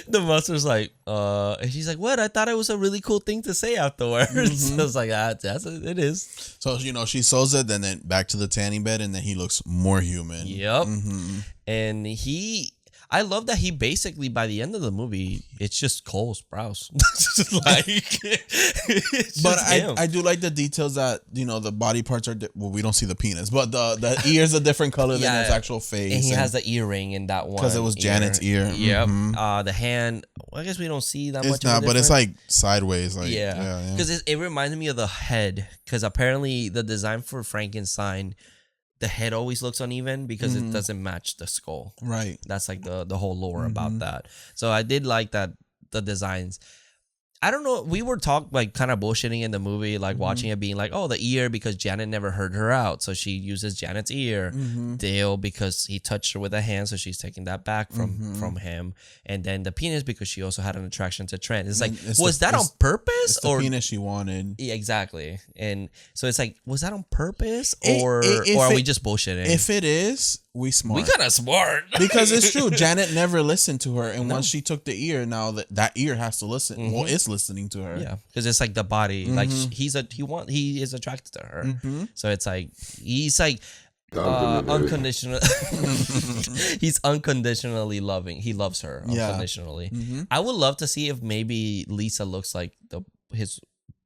the monster's like, and she's like, what? I thought it was a really cool thing to say afterwards. So it's like, it is. So, she sews it, then back to the tanning bed, and then he looks more human. Yep. And I love that he basically, by the end of the movie, it's just Cole Sprouse. But I do like the details that, the body parts are, we don't see the penis, but the ear's a different color than his actual face. And he has the earring in that one. Because it was Janet's ear. Yep. The hand, I guess we don't see that much. It's not, but it's like sideways. Like, yeah. Because it reminded me of the head. Because apparently the design for Frankenstein, the head always looks uneven because it doesn't match the skull. Right. That's like the whole lore about that. So I did like that, the designs. I don't know. We were kind of bullshitting in the movie, watching it being like, oh, the ear because Janet never heard her out. So she uses Janet's ear. Dale because he touched her with a hand. So she's taking that back from him. And then the penis because she also had an attraction to Trent. It's like, was that on purpose? It's the penis she wanted. Yeah, exactly. And so it's like, was that on purpose or are we just bullshitting? If it is, we smart. We kind of smart. Because it's true. Janet never listened to her. And once she took the ear, now that ear has to listen. Well, it's listening to her. Yeah. Because it's like the body. Like he is attracted to her. So it's like, he's like unconditional. He's unconditionally loving. He loves her unconditionally. I would love to see if maybe Lisa looks like his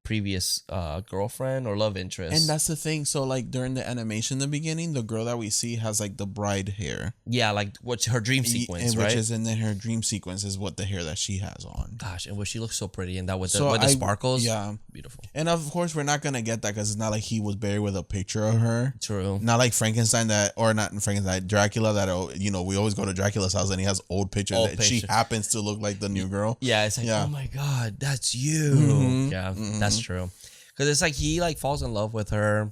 previous girlfriend or love interest. And that's the thing. So like during the animation in the beginning, the girl that we see has like the bride hair. Yeah, like what's her dream sequence, and right? which is in her dream sequence is what the hair that she has on. Gosh, and she looks so pretty in that with So the sparkles. Yeah. Beautiful. And of course we're not gonna get that because it's not like he was buried with a picture of her. True. Not like Frankenstein Dracula that, you know, we always go to Dracula's house and he has old pictures Old that she picture. happens to look like the new girl. Yeah, it's like, Yeah. oh my God, that's you. Mhm. Yeah, that's true. Because it's like he like falls in love with her.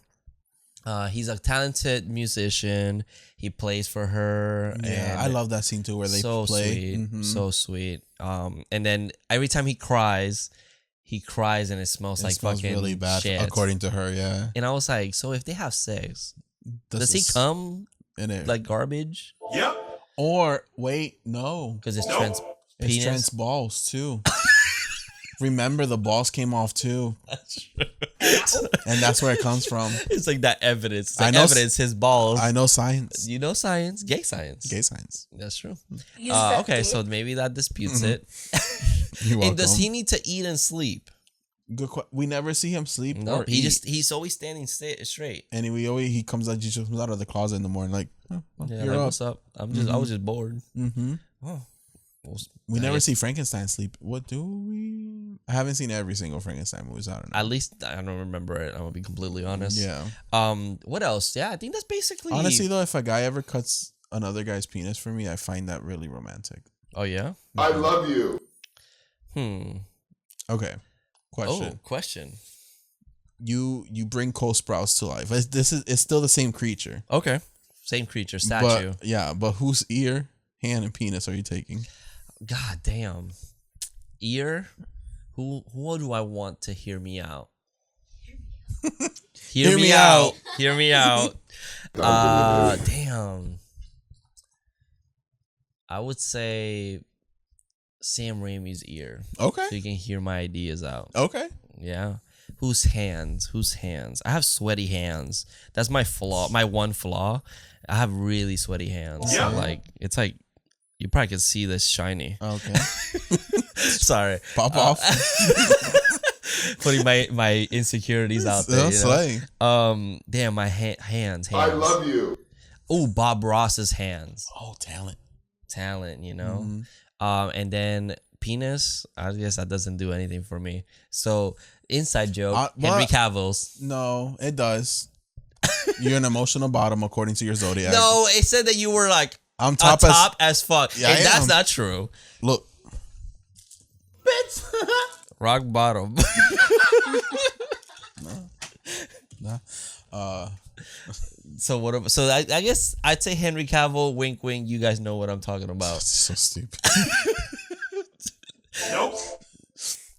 He's a talented musician. He plays for her. Yeah, and I love that scene too where they so play. sweet, Mhm. so sweet. And then every time he cries and it smells It like smells fucking really bad shit. according to her. Yeah. And I was like, so if they have sex, does he is come in it? like garbage? Or wait, no, Because it's trans it's penis. trans balls too. Remember, the balls came off too, and that's where it comes from. It's like that evidence. It's I like know- evidence. His balls. I know science, You know science, gay science. gay science. That's true. You suck Okay, dick. so maybe that disputes it. You're welcome. And does he need to eat and sleep? We never see him sleep. No, or he eat. he's always standing straight. And he comes out. He just comes out of the closet in the morning like, oh, well, Yeah, you're like, up. what's up? I was just bored. Mm-hmm. Oh, well, We I never guess- see Frankenstein sleep. What do we? I haven't seen every single Frankenstein movie. So I don't know. At least I don't remember it. I'm gonna be completely honest. Yeah. What else? Yeah, I think that's basically. Honestly, though, if a guy ever cuts another guy's penis for me, I find that really romantic. Oh yeah. I love you. Okay. Question. Oh, question. You bring Cole Sprouse to life. It's still the same creature. Okay. Same creature, statue. But, yeah, but whose ear, hand, and penis are you taking? God damn. Ear. Who do I want to hear me out? Hear me out. Hear me out. Damn. I would say Sam Raimi's ear. Okay. So you can hear my ideas out. Okay. Yeah. Whose hands? I have sweaty hands. That's my flaw. My one flaw. I have really sweaty hands. Yeah. So like it's like you probably can see this shiny. Okay. Sorry. Pop off. Putting my insecurities out there. That's slay. Damn, my hands. I love you. Oh, Bob Ross's hands. Oh, talent. Talent, you Mm-hmm. know. And then penis. I guess that doesn't do anything for me. So inside joke. Henry what? Cavill's. No, it does. You're an emotional bottom according to your zodiac. No, it said that you were like I'm top as fuck. Yeah, and I that's am. not true. Look. Rock bottom. So what? So I guess I'd say Henry Cavill. Wink, wink. You guys know what I'm talking about. So stupid.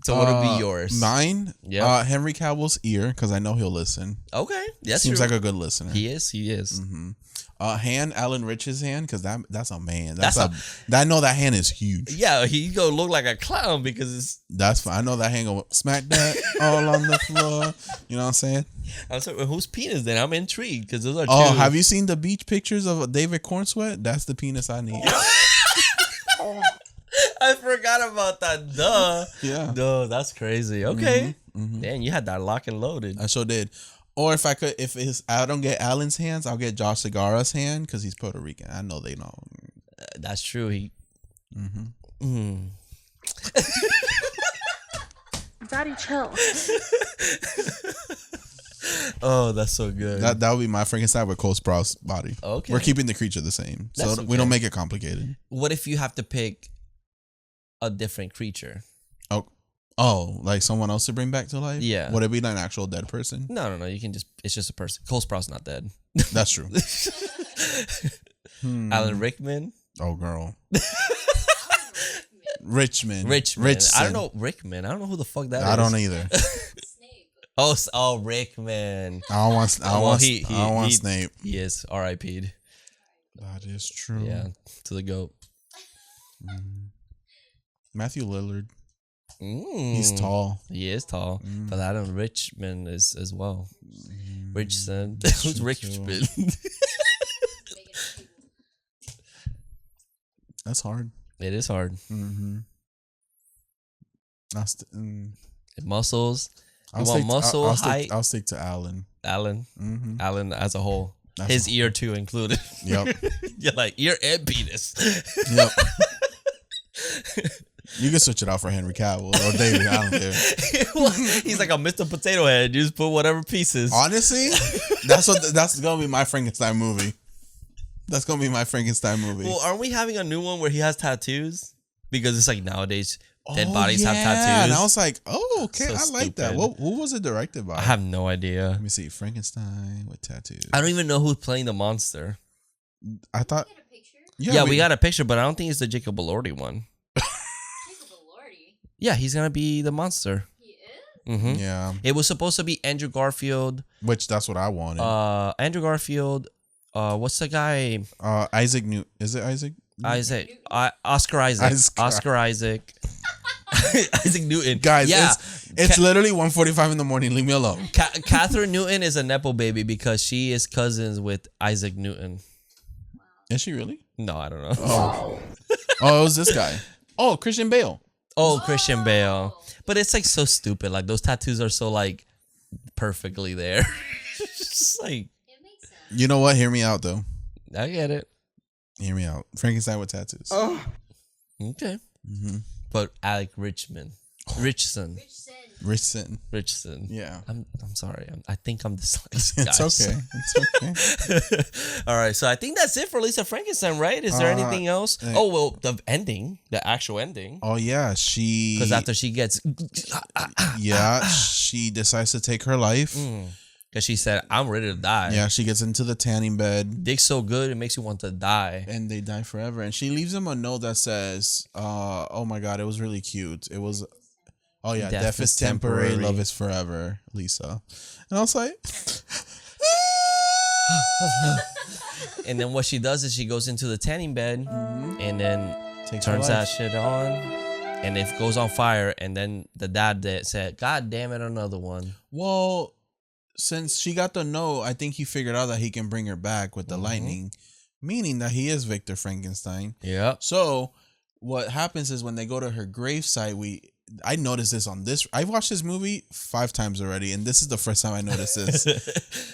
So what would be yours? Mine? Yeah. Henry Cavill's ear, because I know he'll listen. Okay, that's Seems true. like a good listener. He is. Hand, Alan Rich's hand, because that's a man. That's I know that hand is huge. Yeah, he gonna look like a clown because it's. That's fine. I know that hand gonna smack that all on the floor. You know what I'm saying? I'm sorry. Whose penis then? I'm intrigued because those are. Oh, two. have you seen the beach pictures of David Cornsweat? That's the penis I need. I forgot about that. Duh. Yeah. No, that's crazy. Okay. Man, you had that lock and loaded. I sure did. Or if I don't get Alan's hands, I'll get Josh Segarra's hand because he's Puerto Rican. I know they know. That's true. He. Daddy, chill. Oh, that's so good. That would be my Frankenstein with Cole Sprouse body. Okay. We're keeping the creature the same, so That's we don't okay. make it complicated. What if you have to pick a different creature? Oh, like someone else to bring back to life? Yeah. Would it be like an actual dead person? No. You can just. It's just a person. Cole Sprouse not dead. That's true. Alan Rickman. Oh, girl. Richmond. Richmond. I don't know Rickman. I don't know who the fuck that is. I don't either. Snape. Oh, Rickman. I don't want. I Well, want. he- I don't want he- Snape. He is R.I.P.'d. That is true. Yeah, to the goat. Matthew Lillard. Mm. He's tall. He is tall, but Alan Richmond is as well. Richson. Who's Richmond? That's hard. It is hard. Mm-hmm. That's Muscles. You want muscle, height? I'll stick to Alan. Alan. Mm-hmm. Alan as a whole. That's His ear too included. Yep. You're like ear and penis. Yep. You can switch it out for Henry Cavill or David. I don't care. He's like a Mr. Potato Head. You just put whatever pieces. Honestly, that's gonna be my Frankenstein movie. That's gonna be my Frankenstein movie. Well, aren't we having a new one where he has tattoos? Because it's like nowadays dead bodies have tattoos. And I was like, oh, okay, So I like that. stupid. Who was it directed by? I have no idea. Let me see. Frankenstein with tattoos. I don't even know who's playing the monster. I thought. Get a picture? Yeah, we got a picture, but I don't think it's the Jacob Elordi one. Jacob Elordi. Yeah, he's gonna be the monster. He is? Mm-hmm. Yeah, It was supposed to be Andrew Garfield. which that's what I wanted. Andrew Garfield. What's the guy? Isaac Newton. Is it Isaac? Isaac. Oscar Isaac. Oscar Isaac. Isaac Newton. Guys, yeah. it's literally 1:45 in the morning. Leave me alone. Catherine Newton is a nepo baby because she is cousins with Isaac Newton. Is she really? No, I don't know. Oh, it was this guy. Oh, Christian Bale. Oh, Christian Bale. But it's like so stupid. Like those tattoos are so like perfectly there. It's just like, It makes sense. You know what? Hear me out though. I get it. Hear me out. Frankenstein with tattoos. Okay. Mm-hmm. But Alec Richardson. Rich sin. Richardson. Yeah. I'm sorry. I think I'm dyslexic. It's guys. okay. It's okay. All right. So I think that's it for Lisa Frankenstein, right? Is there anything else? Oh, well, the ending, the actual ending. Oh yeah, she. Because after she gets. Yeah, she decides to take her life. Because she said, I'm ready to die. Yeah, she gets into the tanning bed. Dick's so good, it makes you want to die. And they die forever. And she leaves him a note that says, oh my God, it was really cute. It was, oh yeah, death is temporary, love is forever, Lisa. And I was like, And then what she does is she goes into the tanning bed and then Takes her turns that life. shit on. And it goes on fire. And then the dad that said, God damn it, another one. well, since she got the note, I think he figured out that he can bring her back with the lightning, meaning that he is Victor Frankenstein. Yep. So what happens is when they go to her gravesite, I noticed this on this. I've watched this movie 5 times already, and this is the first time I noticed this.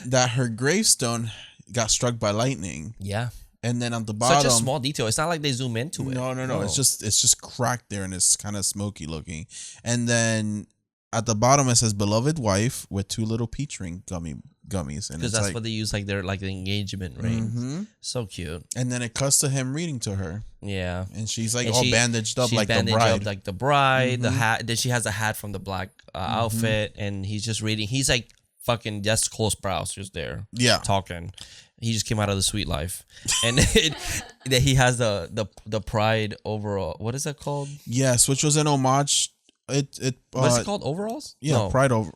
That her gravestone got struck by lightning. Yeah. And then on the bottom, Such a small detail. It's not like they zoom into it. No. It's just cracked there and it's kind of smoky looking. And then at the bottom it says "beloved wife" with 2 little peach ring gummies, and Because it's that's like, what they use like their like the engagement ring. Mhm. So cute. And then it cuts to him reading to her, Yeah. and she's like And all she- bandaged up she's like the bandaged bride. up like the bride. The Mhm. hat. Then she has a hat from the black outfit, and he's just reading. He's like fucking just close brows, just there Yeah. talking. He just came out of the sweet life, and then he has the pride overall. What is that called? Yes, which was an homage. What's it called? Overalls? Yeah, No.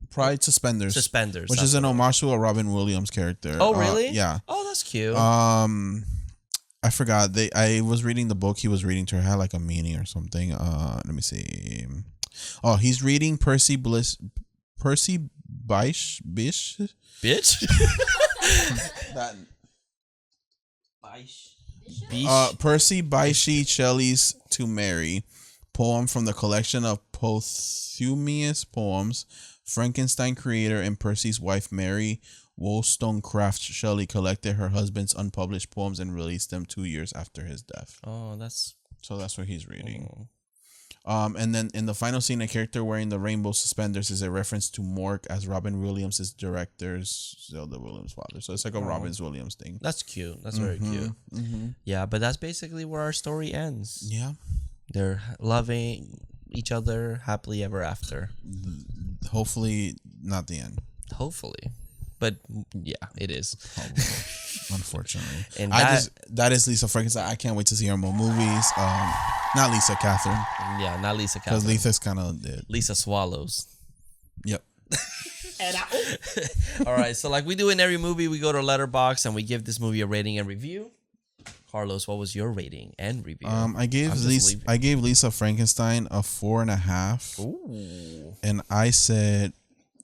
Pride suspenders. Suspenders. Which that's is an what it homage to a Robin Williams character. Oh, really? Yeah. Oh, that's cute. I forgot. I was reading the book he was reading to her. It had like a meaning or something. Let me see. Oh, he's reading Percy Bysshe. Bitch. That Bish. Percy Bysshe Shelley's "To Mary" poem from the collection of posthumous poems. Frankenstein creator and Percy's wife Mary Wollstonecraft Shelley collected her husband's unpublished poems and released them 2 years after his death. Oh, that's. So that's what he's reading. Oh. And then in the final scene, a character wearing the rainbow suspenders is a reference to Mork as Robin Williams' director's Zelda Williams' father. So it's like a Robin Williams thing. That's cute. That's very cute. Mm-hmm. Yeah, but that's basically where our story ends. Yeah. They're loving each other happily ever after. Hopefully not the end. Hopefully. But yeah, it is. Unfortunately. And that is Lisa Frankenstein. I can't wait to see her in more movies. Not Lisa, Catherine. Yeah, not Lisa Because Catherine. Lisa's kind of dead. Lisa Swallows. Yep. All right, so like we do in every movie, we go to Letterboxd and we give this movie a rating and review. Carlos, what was your rating and review? I gave Lisa Frankenstein a 4.5. Ooh. And I said,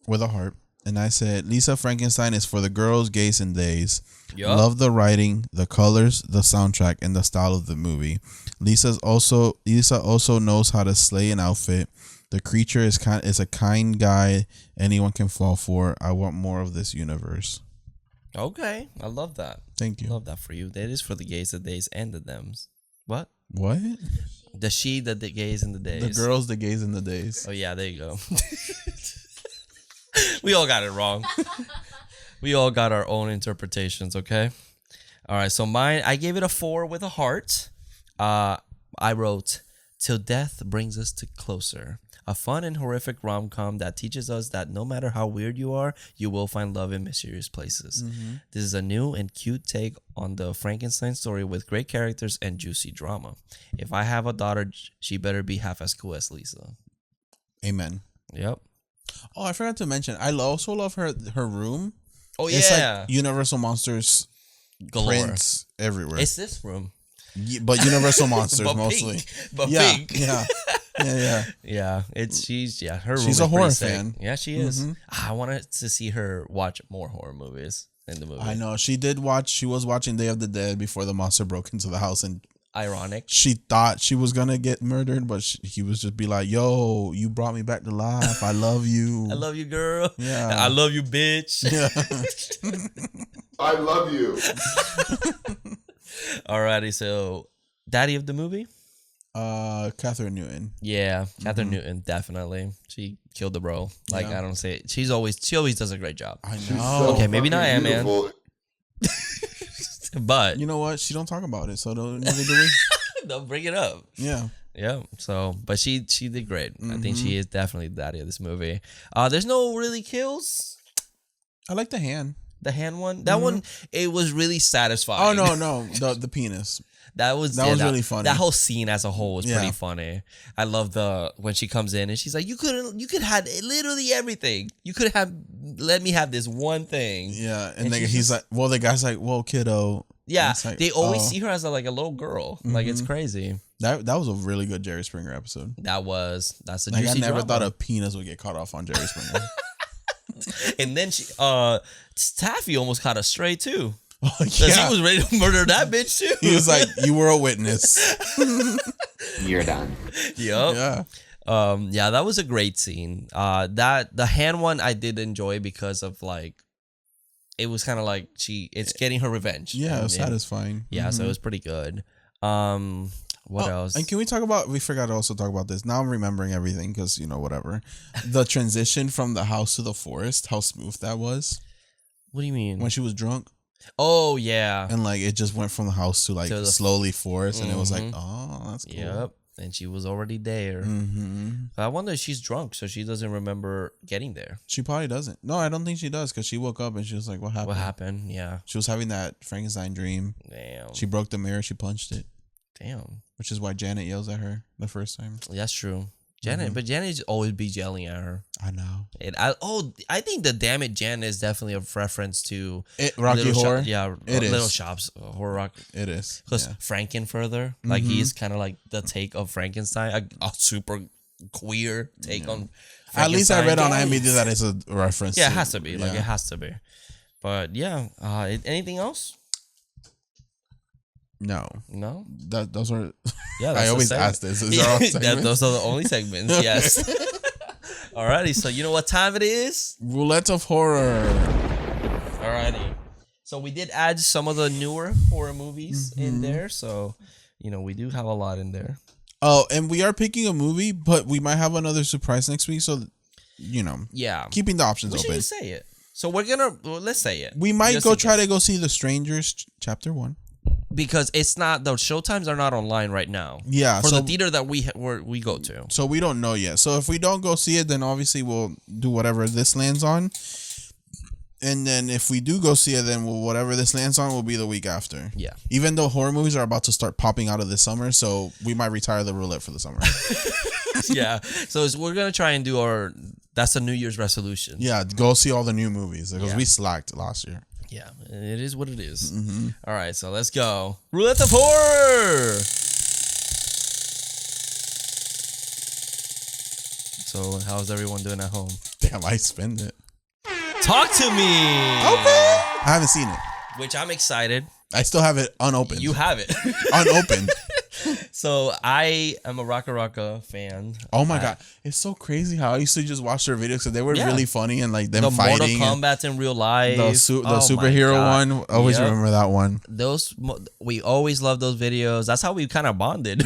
with a heart, and I said, Lisa Frankenstein is for the girls, gays, and days. Yup. Love the writing, the colors, the soundtrack, and the style of the movie. Lisa also knows how to slay an outfit. The creature is a kind guy anyone can fall for. I want more of this universe. Okay, I love that. Thank you. Love that for you. That is for the gays, the days, and the thems. What? What? The she, the gays, and the days. The girls, the gays, and the days. Oh yeah, there you go. We all got it wrong. We all got our own interpretations. Okay. All right. So mine, I gave it a 4 with a heart. I wrote, "Till death brings us to closer." A fun and horrific rom-com that teaches us that no matter how weird you are, you will find love in mysterious places. This is a new and cute take on the Frankenstein story with great characters and juicy drama. If I have a daughter, she better be half as cool as Lisa. Amen. Yep. Oh, I forgot to mention. I also love her room. Oh, It's yeah. like Universal Monsters Galore. prints everywhere. It's this room. But Universal Monsters But mostly. pink. But yeah, pink. yeah, yeah. Yeah, her room She's is a horror pretty sick. fan. Yeah, she is. I wanted to see her watch more horror movies in the movie. I know. She was watching Day of the Dead before the monster broke into the house, and Ironic. she thought she was gonna get murdered, but he was just be like, "Yo, you brought me back to life. I love you. I love you, girl. Yeah. I love you, bitch. Yeah. I love you. Alrighty, so daddy of the movie? Catherine Newton. Yeah, Catherine Newton, definitely. She killed the bro. Like, Yeah. I don't say it. She always does a great job. I She's know. so Okay, maybe not fucking Ant-Man. beautiful. But You know what? She don't talk about it, so neither do we. don't bring it up. Yeah. Yeah. So, but she did great. I think she is definitely the daddy of this movie. There's no really kills. I like the hand. The hand one, that one, it was really satisfying. Oh no, the penis. that was really funny. That whole scene as a whole was Yeah. pretty funny. I love when she comes in and she's like, you could have literally everything. You could have let me have this one thing. Yeah, and And then she's he's like, well, the guy's like, well, kiddo. Yeah, It's like, they always oh. see her as like a little girl. Like, it's crazy. That was a really good Jerry Springer episode. That's a Like, I juicy never drama. thought a penis would get caught off on Jerry Springer. And then Taffy almost caught a stray too. Oh, Because yeah. he was ready to murder that bitch too. He was like, you were a witness. You're done. Yup. Yeah. Yeah, that was a great scene. The hand one I did enjoy because of like, it was kind of like it's getting her revenge. Yeah, it was And- satisfying. Yeah, so it was pretty good. What else? And can we talk about, we forgot to also talk about this. Now I'm remembering everything because, whatever. The transition from the house to the forest, how smooth that was What do you mean? when she was drunk. Oh yeah. And like, it just went from the house to like To the- slowly forest. And it was like, Mhm. oh, that's cool. Yep. And she was already there. Mm-hmm. I wonder if she's drunk, so she doesn't remember getting there. She probably doesn't. No, I don't think she does because she woke up and she was like, what happened? What happened? Yeah. She was having that Frankenstein dream. Damn. She broke the mirror. She punched it, Damn. which is why Janet yells at her the first time. That's true. Janet, but Janet always be yelling at her. I know. And I think the Damn It Janet is definitely a reference to Rocky Little Horror? yeah, It Little is. Shops, Horror Rock. It is. Because Yeah. Frankenfurther, like he's kind of like the take of Frankenstein, a super queer take on. At least I read on Frankenstein. IMDb that it's a reference. Yeah, it to- has to be. Like yeah. it has to be. But yeah, anything else? No. No. Those are. Yeah, I the always segment. ask this. Is there all segments? Those are the only segments. Yes. Alrighty, so you know what time it is? Roulette of Horror. Alrighty. So we did add some of the newer horror movies in there. So, we do have a lot in there. Oh, and we are picking a movie, but we might have another surprise next week. So, Yeah. keeping the options We should open. just say it. So let's say it. We might Just go in try case. to go see The Strangers Chapter 1. Because it's not, the showtimes are not online right now. Yeah. For so, the theater that we go to. so we don't know yet. So if we don't go see it, then obviously we'll do whatever this lands on. And then if we do go see it, then whatever this lands on will be the week after. Yeah. Even though horror movies are about to start popping out of this summer, so we might retire the roulette for the summer. Yeah. So we're going to try and do that's a New Year's resolution. Yeah, go see all the new movies because Yeah. we slacked last year. Yeah, it is what it is. All right, so let's go. Roulette of Horror! So, how's everyone doing at home? Damn, I spend it. Talk to me! Okay. I haven't seen it. Which I'm excited. I still have it unopened. You have it. Unopened. So I am a Raka fan. Oh my god, it's so crazy how I used to just watch their videos because they were Yeah. really funny and like them The Mortal fighting. And Kombat in real life. the Oh my superhero God. one. Always Yep. remember that one. We always love those videos. That's how we kind of bonded.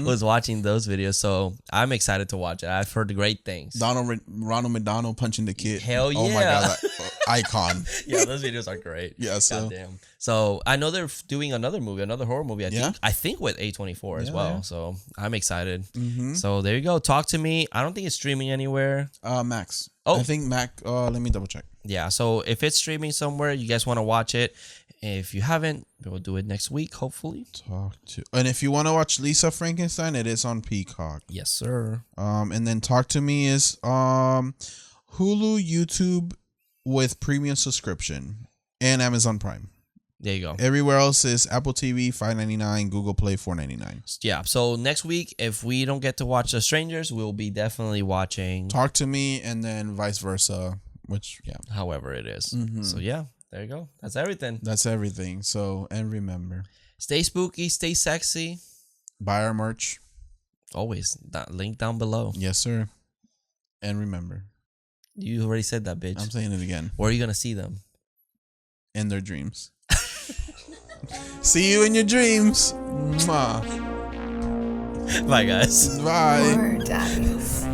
Was watching those videos. So I'm excited to watch it. I've heard great things. Ronald McDonald punching the kid. Hell Oh my yeah. god, that, icon. Yeah, those videos are great. Yeah, so Goddamn. So I know they're doing another horror movie. Yeah? I think with A24 as Yeah, well. yeah. So I'm excited. Mm-hmm. So there you go. Talk to me. I don't think it's streaming anywhere. Max. Oh. I think Mac. Let me double check. Yeah. So if it's streaming somewhere, you guys want to watch it. If you haven't, we'll do it next week, hopefully. And if you want to watch Lisa Frankenstein, it is on Peacock. Yes, sir. And then Talk to Me is Hulu, YouTube with premium subscription, and Amazon Prime. There you go. Everywhere else is Apple TV $5.99, Google Play $4.99. Yeah. So next week, if we don't get to watch The Strangers, we'll be definitely watching Talk to Me, and then vice versa. Which however it is. Mhm. So yeah, there you go. That's everything. that's everything. So, and remember, Stay spooky, stay sexy. buy our merch. Always. That link down below. Yes, sir. And remember, You already said that, bitch. I'm saying it again. Where are you gonna see them? In their dreams. See you in your dreams. Mwah. Bye, guys. Bye. Horror Daddies.